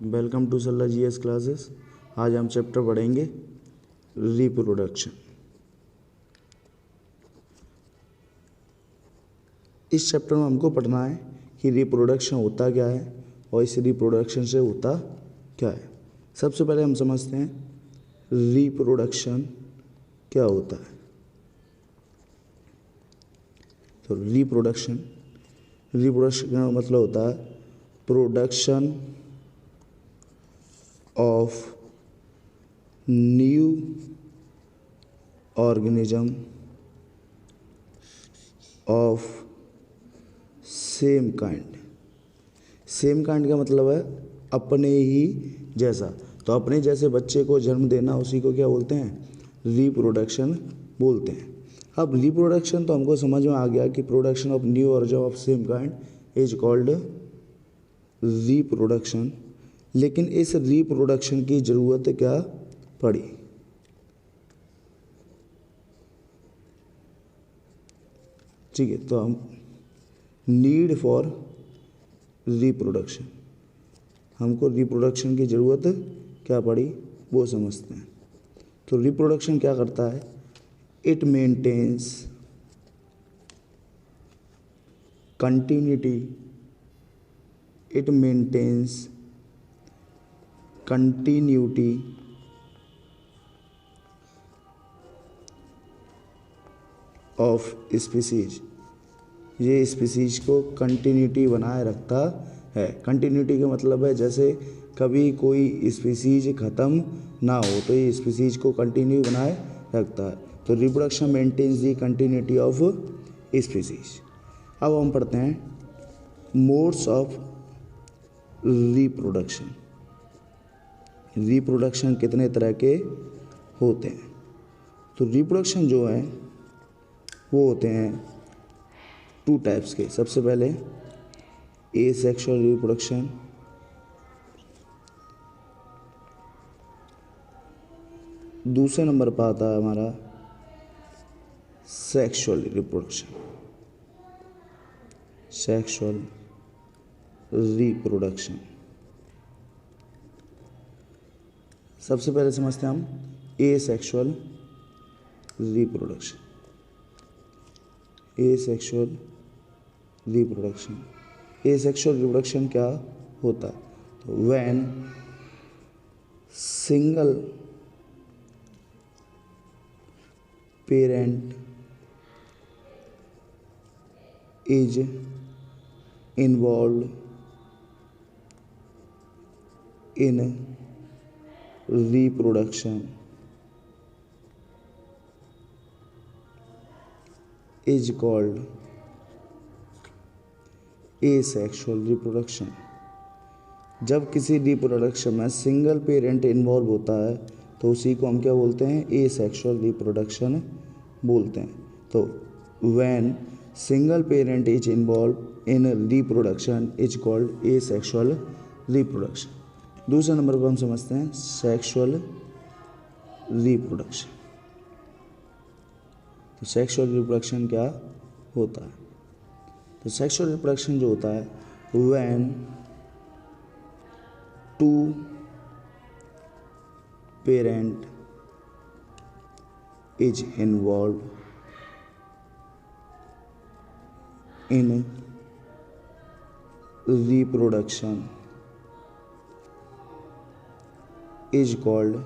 Welcome to सल्ला GS classes. आज हम चैप्टर पढ़ेंगे रिप्रोडक्शन। इस चैप्टर में हमको पढ़ना है कि रिप्रोडक्शन होता क्या है और इस रिप्रोडक्शन से होता क्या है। सबसे पहले हम समझते हैं रिप्रोडक्शन क्या होता है। तो रिप्रोडक्शन का मतलब होता है production of new organism of same kind। Same kind का मतलब है अपने ही जैसा। तो अपने जैसे बच्चे को जन्म देना, उसी को क्या बोलते हैं? रिप्रोडक्शन बोलते हैं। अब रिप्रोडक्शन तो हमको समझ में आ गया कि production of new organism of same kind is called reproduction. लेकिन इस रिप्रोडक्शन की ज़रूरत क्या पड़ी? ठीक है, तो हम नीड फॉर रिप्रोडक्शन, हमको रिप्रोडक्शन की ज़रूरत क्या पड़ी वो समझते हैं। तो रिप्रोडक्शन क्या करता है? It maintains continuity, it maintains continuity of species. ये स्पीसीज को कंटिन्यूटी बनाए रखता है। कंटिन्यूटी का मतलब है जैसे कभी कोई स्पीसीज ख़त्म ना हो, तो ये स्पीसीज को कंटिन्यू बनाए रखता है। तो reproduction maintains the continuity of species. अब हम पढ़ते हैं मोड्स ऑफ रिप्रोडक्शन। रिप्रोडक्शन कितने तरह के होते हैं? तो रिप्रोडक्शन जो है वो होते हैं टू टाइप्स के। सबसे पहले एसेक्सुअल रिप्रोडक्शन, दूसरे नंबर पर आता है हमारा सेक्सुअल रिप्रोडक्शन। सेक्सुअल रिप्रोडक्शन सबसे पहले समझते हैं हम asexual reproduction. Asexual reproduction, asexual reproduction क्या होता है? तो when single parent is involved in reproduction is called asexual reproduction। जब किसी रिप्रोडक्शन में सिंगल पेरेंट इन्वॉल्व होता है तो उसी को हम क्या बोलते हैं? एसेक्सुअल रिप्रोडक्शन बोलते हैं। तो when single parent is involve in reproduction is called asexual reproduction. दूसरे नंबर पर हम समझते हैं सेक्सुअल रिप्रोडक्शन। तो सेक्सुअल रिप्रोडक्शन क्या होता है? तो सेक्सुअल रिप्रोडक्शन जो होता है when two parent is involve in reproduction is called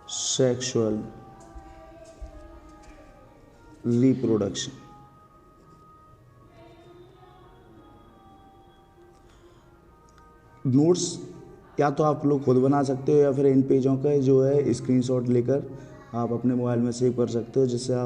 sexual reproduction। Notes या तो आप लोग खुद बना सकते हो या फिर इन पेजों का जो है स्क्रीनशॉट लेकर आप अपने मोबाइल में सेव कर सकते हो, जिससे आप